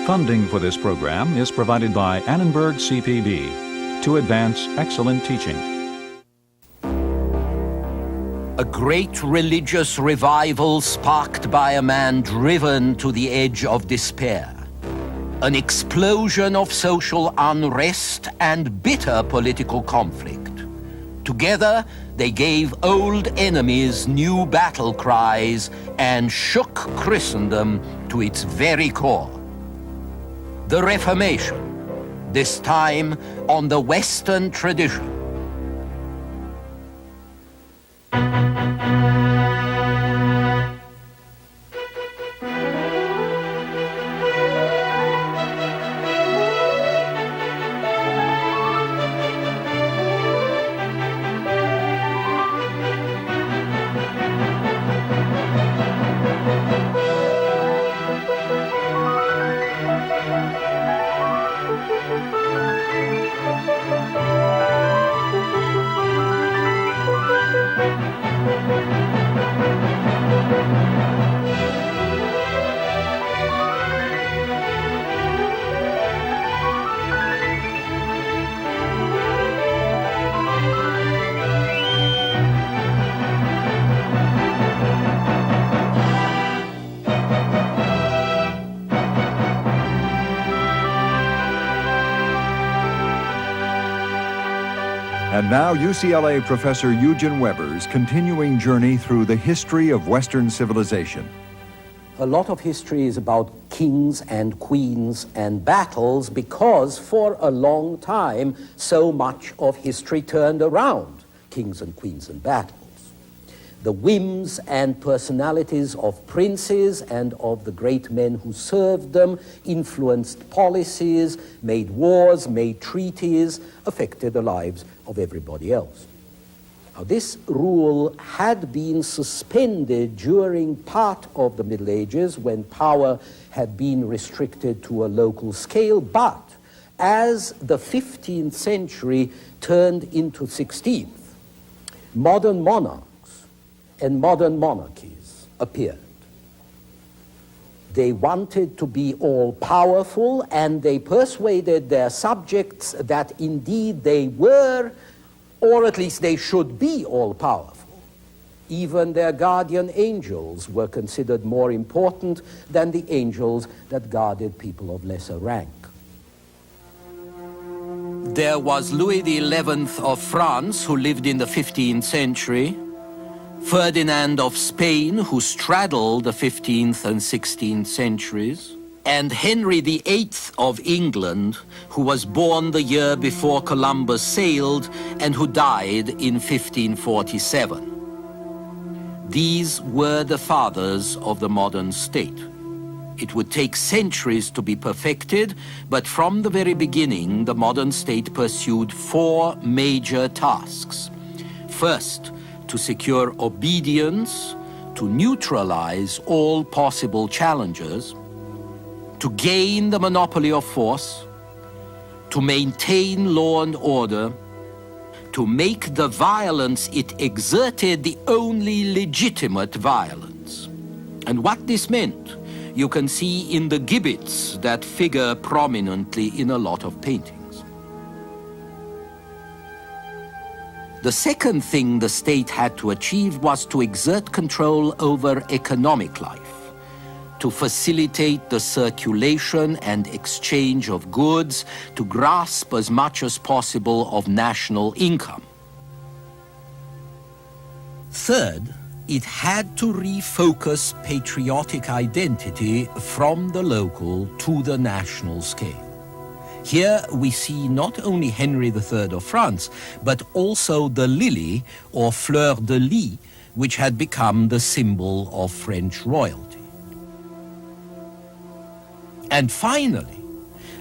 Funding for this program is provided by Annenberg CPB to advance excellent teaching. A great religious revival sparked by a man driven to the edge of despair. An explosion of social unrest and bitter political conflict. Together, they gave old enemies new battle cries and shook Christendom to its very core. The Reformation, this time on the Western tradition. And now UCLA professor Eugen Weber's continuing journey through the history of Western civilization. A lot of history is about kings and queens and battles because for a long time so much of history turned around kings and queens and battles. The whims and personalities of princes and of the great men who served them influenced policies, made wars, made treaties, affected the lives of everybody else. Now, this rule had been suspended during part of the Middle Ages when power had been restricted to a local scale, but as the 15th century turned into 16th, modern monarchs and modern monarchies appeared. They wanted to be all-powerful, and they persuaded their subjects that indeed they were, or at least they should be, all-powerful. Even their guardian angels were considered more important than the angels that guarded people of lesser rank. There was Louis XI of France, who lived in the 15th century, Ferdinand of Spain, who straddled the 15th and 16th centuries, and Henry VIII of England, who was born the year before Columbus sailed and who died in 1547. These were the fathers of the modern state. It would take centuries to be perfected, but from the very beginning, the modern state pursued four major tasks. First, to secure obedience, to neutralize all possible challengers, to gain the monopoly of force, to maintain law and order, to make the violence it exerted the only legitimate violence. And what this meant, you can see in the gibbets that figure prominently in a lot of paintings. The second thing the state had to achieve was to exert control over economic life, to facilitate the circulation and exchange of goods, to grasp as much as possible of national income. Third, it had to refocus patriotic identity from the local to the national scale. Here we see not only Henry III of France, but also the lily, or fleur de lis, which had become the symbol of French royalty. And finally,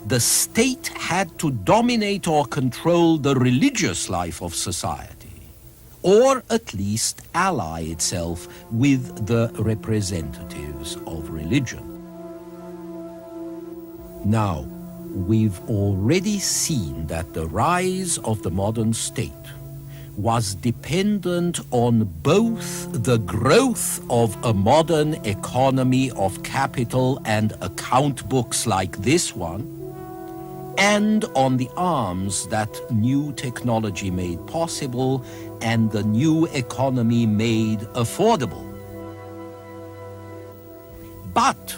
the state had to dominate or control the religious life of society, or at least ally itself with the representatives of religion. Now, we've already seen that the rise of the modern state was dependent on both the growth of a modern economy of capital and account books like this one, and on the arms that new technology made possible and the new economy made affordable. But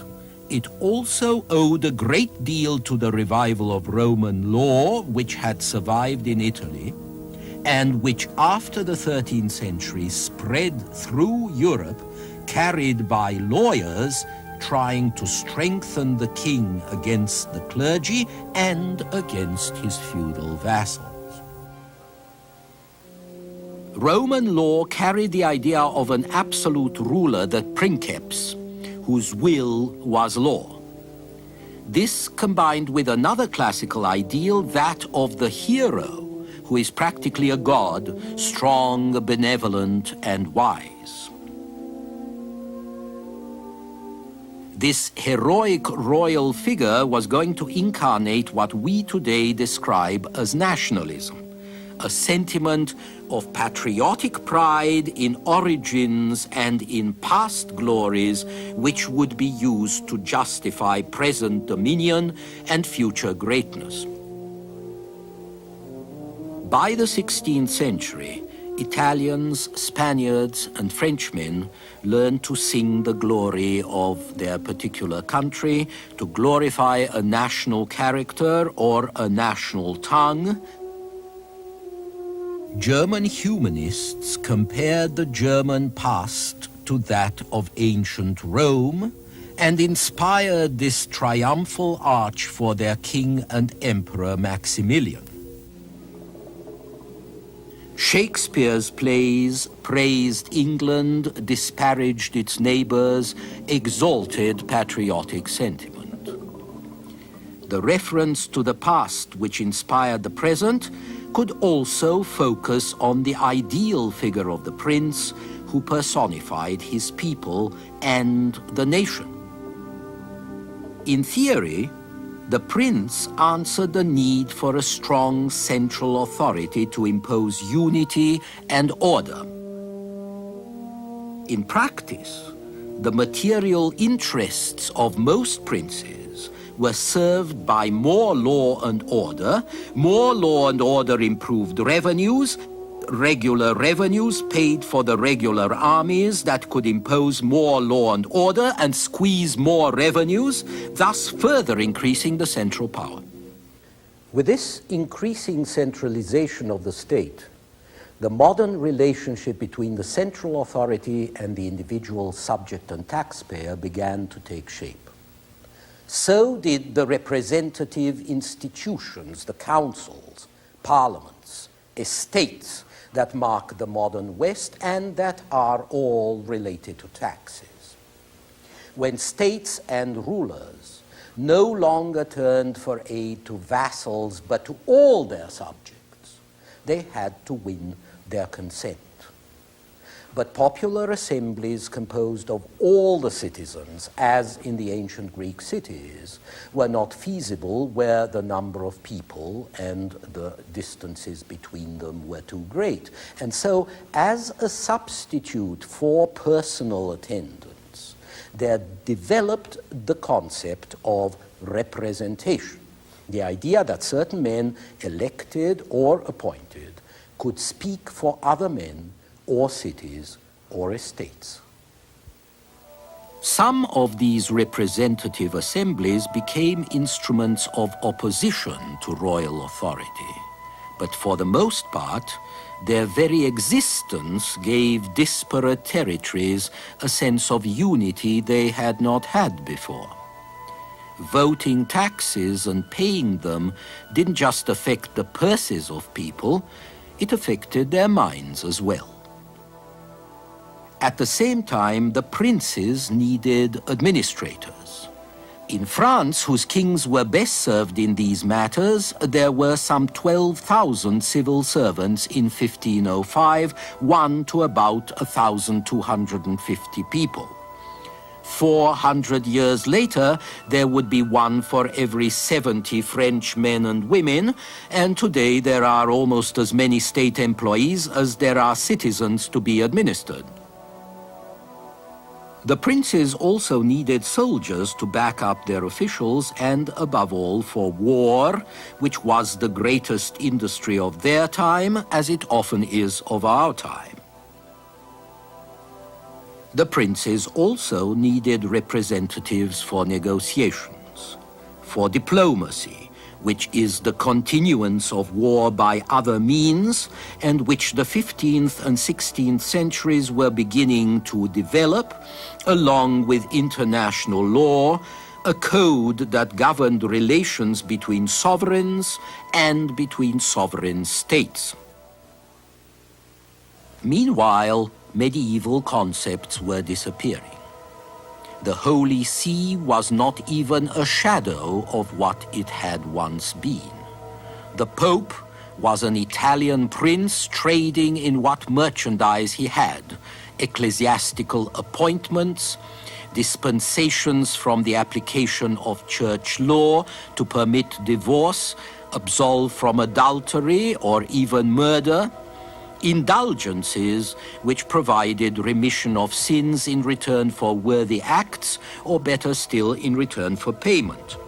it also owed a great deal to the revival of Roman law, which had survived in Italy, and which after the 13th century spread through Europe, carried by lawyers trying to strengthen the king against the clergy and against his feudal vassals. Roman law carried the idea of an absolute ruler, the princeps, whose will was law. This combined with another classical ideal, that of the hero, who is practically a god, strong, benevolent, and wise. This heroic royal figure was going to incarnate what we today describe as nationalism, a sentiment of patriotic pride in origins and in past glories, which would be used to justify present dominion and future greatness. By the 16th century, Italians, Spaniards, and Frenchmen learned to sing the glory of their particular country, to glorify a national character or a national tongue. German humanists compared the German past to that of ancient Rome and inspired this triumphal arch for their king and emperor Maximilian. Shakespeare's plays praised England, disparaged its neighbors, exalted patriotic sentiment. The reference to the past which inspired the present could also focus on the ideal figure of the prince who personified his people and the nation. In theory, the prince answered the need for a strong central authority to impose unity and order. In practice, the material interests of most princes were served by more law and order. More law and order improved revenues. Regular revenues paid for the regular armies that could impose more law and order and squeeze more revenues, thus further increasing the central power. With this increasing centralization of the state, the modern relationship between the central authority and the individual subject and taxpayer began to take shape. So did the representative institutions, the councils, parliaments, estates, that mark the modern West and that are all related to taxes. When states and rulers no longer turned for aid to vassals but to all their subjects, they had to win their consent. But popular assemblies composed of all the citizens, as in the ancient Greek cities, were not feasible where the number of people and the distances between them were too great. And so, as a substitute for personal attendance, there developed the concept of representation, the idea that certain men, elected or appointed, could speak for other men or cities, or estates. Some of these representative assemblies became instruments of opposition to royal authority, but for the most part, their very existence gave disparate territories a sense of unity they had not had before. Voting taxes and paying them didn't just affect the purses of people, it affected their minds as well. At the same time, the princes needed administrators. In France, whose kings were best served in these matters, there were some 12,000 civil servants in 1505, 1 to about 1,250 people. 400 years later, there would be one for every 70 French men and women, and today there are almost as many state employees as there are citizens to be administered. The princes also needed soldiers to back up their officials and, above all, for war, which was the greatest industry of their time, as it often is of our time. The princes also needed representatives for negotiations, for diplomacy, which is the continuance of war by other means, and which the 15th and 16th centuries were beginning to develop, along with international law, a code that governed relations between sovereigns and between sovereign states. Meanwhile, medieval concepts were disappearing. The Holy See was not even a shadow of what it had once been. The Pope was an Italian prince trading in what merchandise he had: ecclesiastical appointments, dispensations from the application of church law to permit divorce, absolve from adultery or even murder, indulgences which provided remission of sins in return for worthy acts, or better still, in return for payment.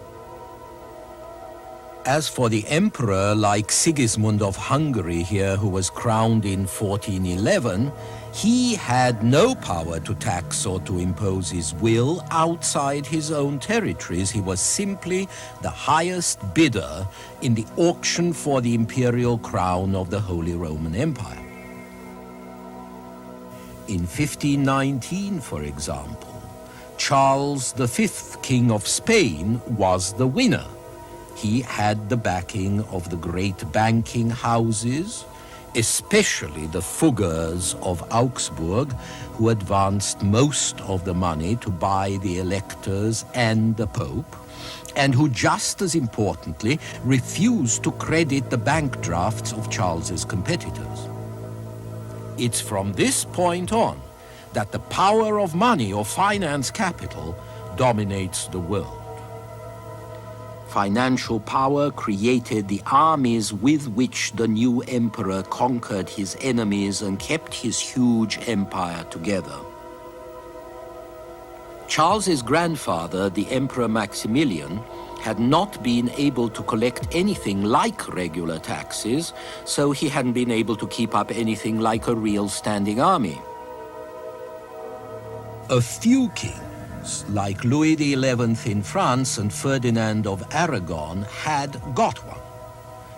As for the emperor, like Sigismund of Hungary here, who was crowned in 1411, he had no power to tax or to impose his will outside his own territories. He was simply the highest bidder in the auction for the imperial crown of the Holy Roman Empire. In 1519, for example, Charles V, King of Spain, was the winner. He had the backing of the great banking houses, especially the Fuggers of Augsburg, who advanced most of the money to buy the electors and the Pope, and who, just as importantly, refused to credit the bank drafts of Charles's competitors. It's from this point on that the power of money or finance capital dominates the world. Financial power created the armies with which the new emperor conquered his enemies and kept his huge empire together. Charles's grandfather, the Emperor Maximilian, had not been able to collect anything like regular taxes, so he hadn't been able to keep up anything like a real standing army. A few kings, like Louis XI in France and Ferdinand of Aragon, had got one.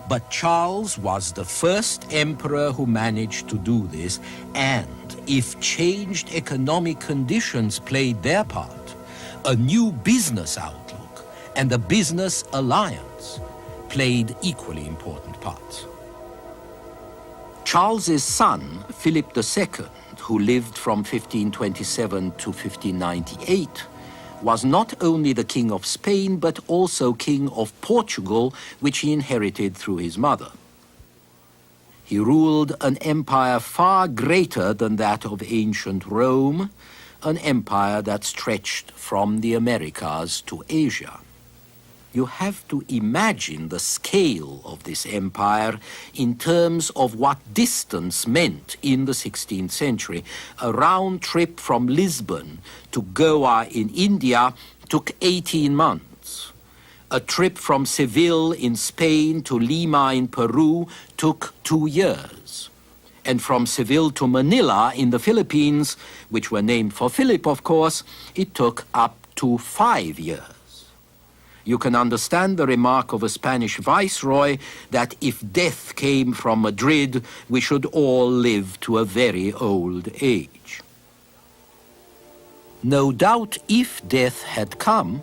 But Charles was the first emperor who managed to do this, and if changed economic conditions played their part, a new business outlook and a business alliance played equally important parts. Charles's son, Philip II, who lived from 1527 to 1598, was not only the King of Spain, but also King of Portugal, which he inherited through his mother. He ruled an empire far greater than that of ancient Rome, an empire that stretched from the Americas to Asia. You have to imagine the scale of this empire in terms of what distance meant in the 16th century. A round trip from Lisbon to Goa in India took 18 months. A trip from Seville in Spain to Lima in Peru took 2 years. And from Seville to Manila in the Philippines, which were named for Philip, of course, it took up to 5 years. You can understand the remark of a Spanish viceroy that if death came from Madrid, we should all live to a very old age. No doubt if death had come,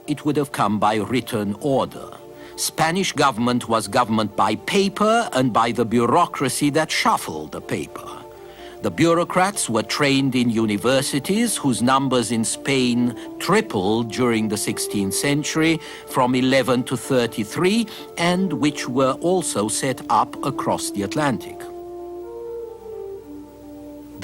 it would have come by written order. Spanish government was government by paper and by the bureaucracy that shuffled the paper. The bureaucrats were trained in universities whose numbers in Spain tripled during the 16th century from 11 to 33, and which were also set up across the Atlantic.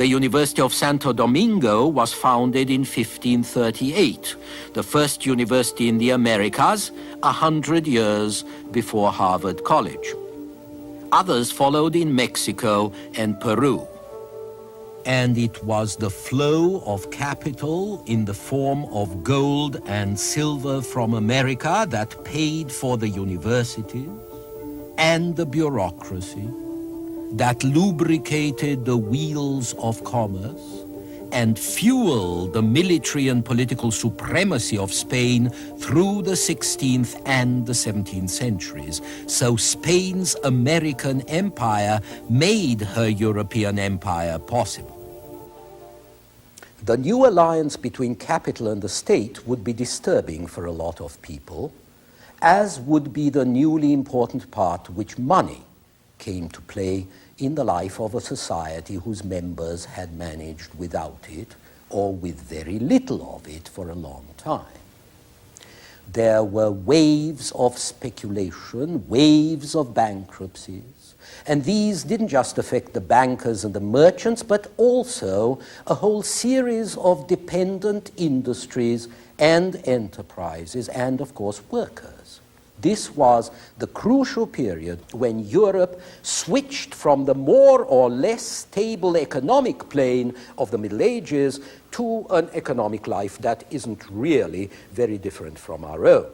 The University of Santo Domingo was founded in 1538, the first university in the Americas, 100 years before Harvard College. Others followed in Mexico and Peru. And it was the flow of capital in the form of gold and silver from America that paid for the universities and the bureaucracy, that lubricated the wheels of commerce and fueled the military and political supremacy of Spain through the 16th and the 17th centuries. So Spain's American empire made her European empire possible. The new alliance between capital and the state would be disturbing for a lot of people, as would be the newly important part which money came to play in the life of a society whose members had managed without it or with very little of it for a long time. There were waves of speculation, waves of bankruptcies, and these didn't just affect the bankers and the merchants, but also a whole series of dependent industries and enterprises and, of course, workers. This was the crucial period when Europe switched from the more or less stable economic plane of the Middle Ages to an economic life that isn't really very different from our own.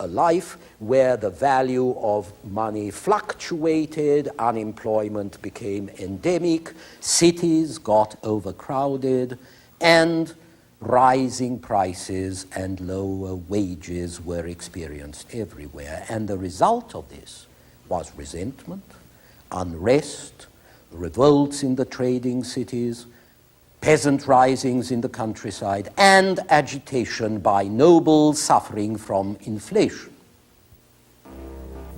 A life where the value of money fluctuated, unemployment became endemic, cities got overcrowded, and rising prices and lower wages were experienced everywhere. And the result of this was resentment, unrest, revolts in the trading cities, peasant risings in the countryside, and agitation by nobles suffering from inflation.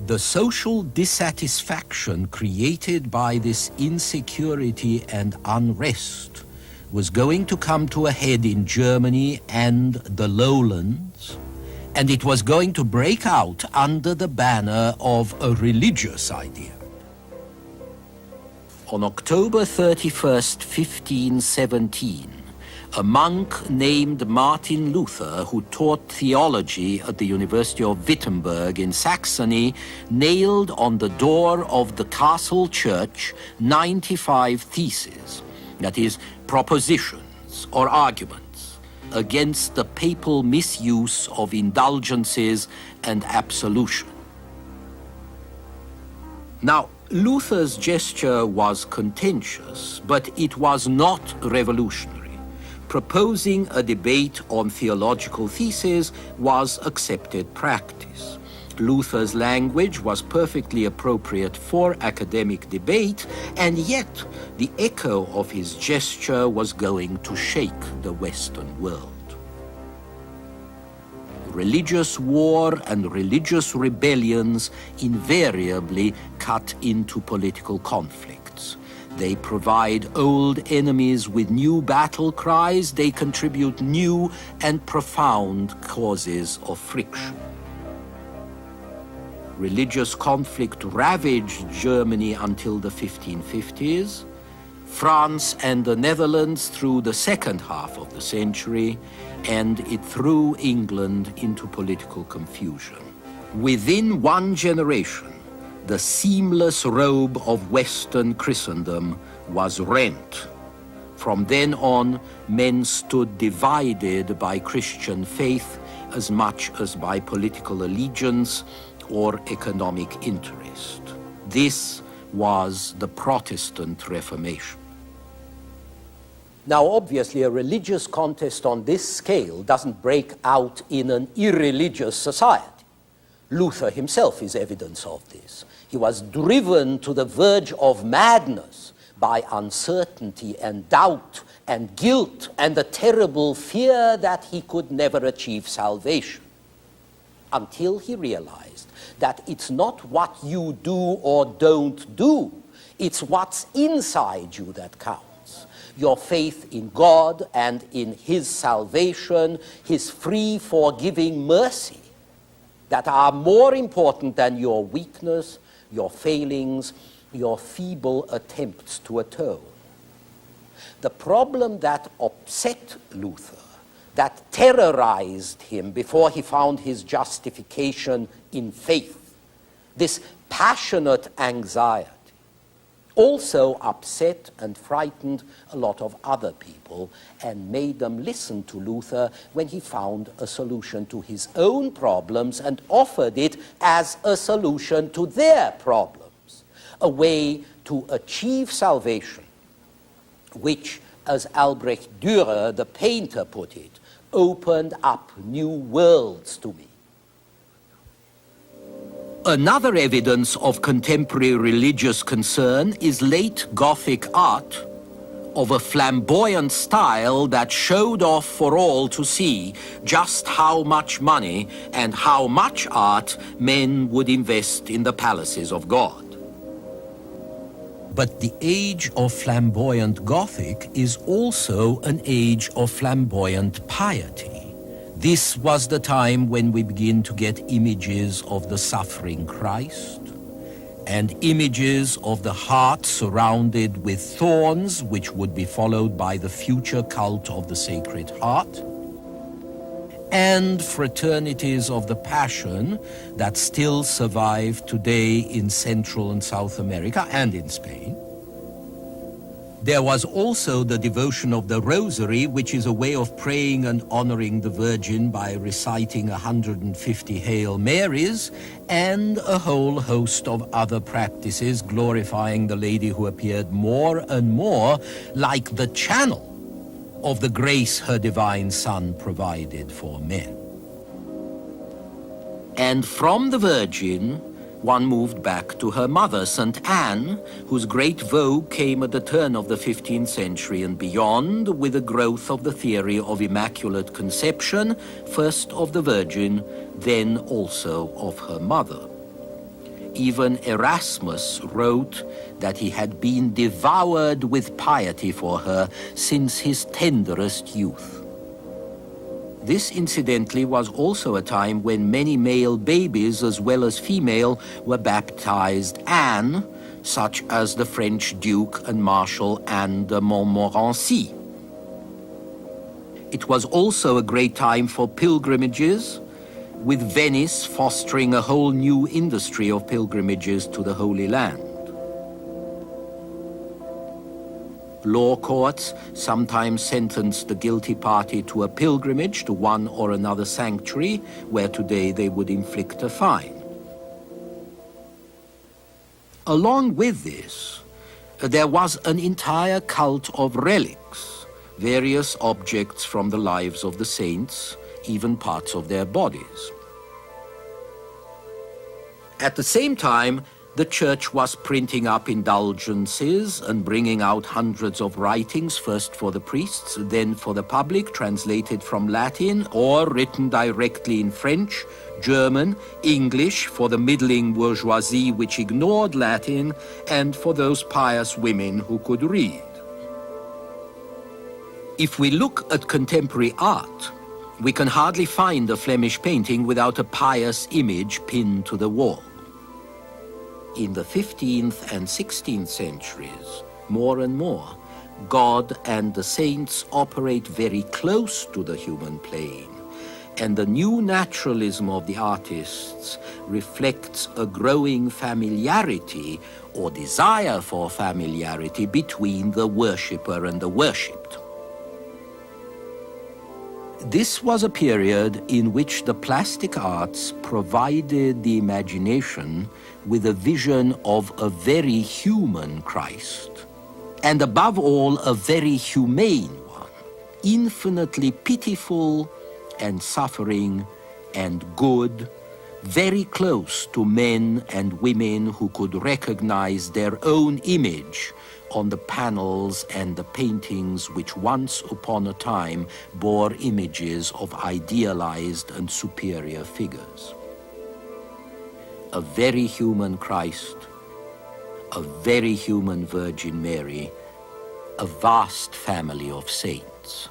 The social dissatisfaction created by this insecurity and unrest was going to come to a head in Germany and the lowlands, and it was going to break out under the banner of a religious idea. On October 31st, 1517, a monk named Martin Luther, who taught theology at the University of Wittenberg in Saxony, nailed on the door of the castle church 95 theses, that is, propositions or arguments against the papal misuse of indulgences and absolution. Now, Luther's gesture was contentious, but it was not revolutionary. Proposing a debate on theological theses was accepted practice. Luther's language was perfectly appropriate for academic debate, and yet the echo of his gesture was going to shake the Western world. Religious war and religious rebellions invariably cut into political conflicts. They provide old enemies with new battle cries. They contribute new and profound causes of friction. Religious conflict ravaged Germany until the 1550s, France and the Netherlands through the second half of the century, and it threw England into political confusion. Within one generation, the seamless robe of Western Christendom was rent. From then on, men stood divided by Christian faith as much as by political allegiance or economic interest. This was the Protestant Reformation. Now, obviously, a religious contest on this scale doesn't break out in an irreligious society. Luther himself is evidence of this. He was driven to the verge of madness by uncertainty and doubt and guilt and the terrible fear that he could never achieve salvation, until he realized that it's not what you do or don't do, it's what's inside you that counts. Your faith in God and in His salvation, His free, forgiving mercy, that are more important than your weakness, your failings, your feeble attempts to atone. The problem that upset Luther, that terrorized him before he found his justification in faith, this passionate anxiety, also upset and frightened a lot of other people and made them listen to Luther when he found a solution to his own problems and offered it as a solution to their problems, a way to achieve salvation, which, as Albrecht Dürer, the painter, put it, opened up new worlds to me. Another evidence of contemporary religious concern is late Gothic art of a flamboyant style that showed off for all to see just how much money and how much art men would invest in the palaces of God. But the age of flamboyant Gothic is also an age of flamboyant piety. This was the time when we begin to get images of the suffering Christ and images of the heart surrounded with thorns, which would be followed by the future cult of the Sacred Heart, and fraternities of the Passion that still survive today in Central and South America and in Spain. There was also the devotion of the Rosary, which is a way of praying and honoring the Virgin by reciting 150 Hail Marys, and a whole host of other practices glorifying the Lady who appeared more and more like the channel of the grace her divine Son provided for men. And from the Virgin, one moved back to her mother, St. Anne, whose great vogue came at the turn of the 15th century and beyond, with the growth of the theory of Immaculate Conception, first of the Virgin, then also of her mother. Even Erasmus wrote that he had been devoured with piety for her since his tenderest youth. This, incidentally, was also a time when many male babies, as well as female, were baptized Anne, such as the French Duke and Marshal Anne de Montmorency. It was also a great time for pilgrimages, with Venice fostering a whole new industry of pilgrimages to the Holy Land. Law courts sometimes sentenced the guilty party to a pilgrimage to one or another sanctuary, where today they would inflict a fine. Along with this, there was an entire cult of relics, various objects from the lives of the saints, even parts of their bodies. At the same time, the Church was printing up indulgences and bringing out hundreds of writings, first for the priests, then for the public, translated from Latin or written directly in French, German, English for the middling bourgeoisie which ignored Latin, and for those pious women who could read. If we look at contemporary art, we can hardly find a Flemish painting without a pious image pinned to the wall. In the 15th and 16th centuries, more and more, God and the saints operate very close to the human plane, and the new naturalism of the artists reflects a growing familiarity or desire for familiarity between the worshipper and the worshipped. This was a period in which the plastic arts provided the imagination with a vision of a very human Christ, and above all, a very humane one, infinitely pitiful and suffering and good, very close to men and women who could recognize their own image on the panels and the paintings which once upon a time bore images of idealized and superior figures. A very human Christ, a very human Virgin Mary, a vast family of saints.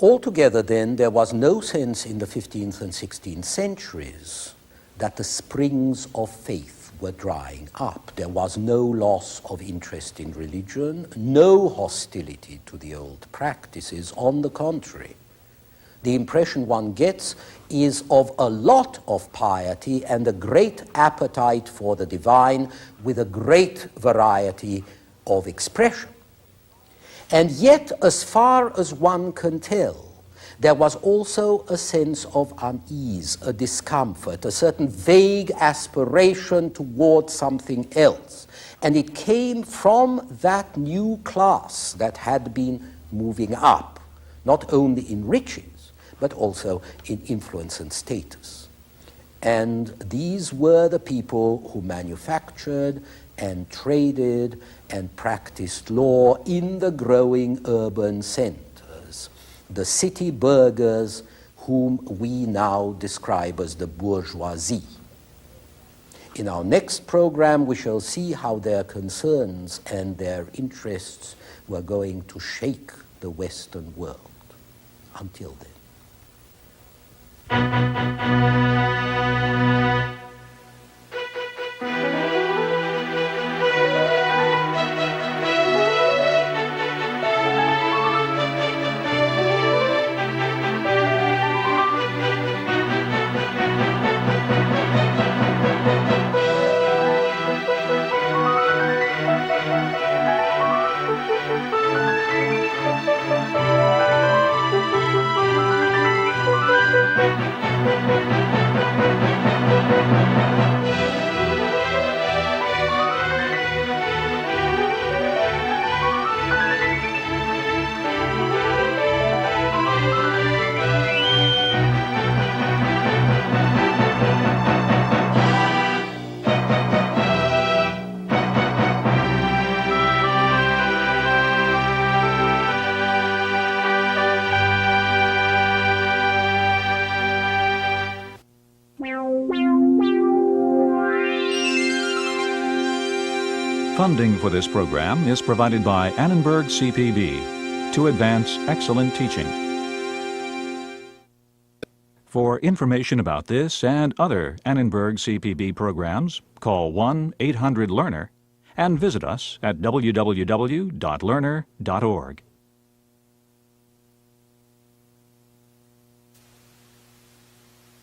Altogether, then, there was no sense in the 15th and 16th centuries that the springs of faith were drying up. There was no loss of interest in religion, no hostility to the old practices. On the contrary, the impression one gets is of a lot of piety and a great appetite for the divine with a great variety of expression. And yet, as far as one can tell, there was also a sense of unease, a discomfort, a certain vague aspiration toward something else. And it came from that new class that had been moving up, not only in riches, but also in influence and status. And these were the people who manufactured and traded and practiced law in the growing urban centers, the city burghers whom we now describe as the bourgeoisie. In our next program, we shall see how their concerns and their interests were going to shake the Western world. Until then. Funding for this program is provided by Annenberg CPB to advance excellent teaching. For information about this and other Annenberg CPB programs, call 1-800-LEARNER and visit us at www.learner.org.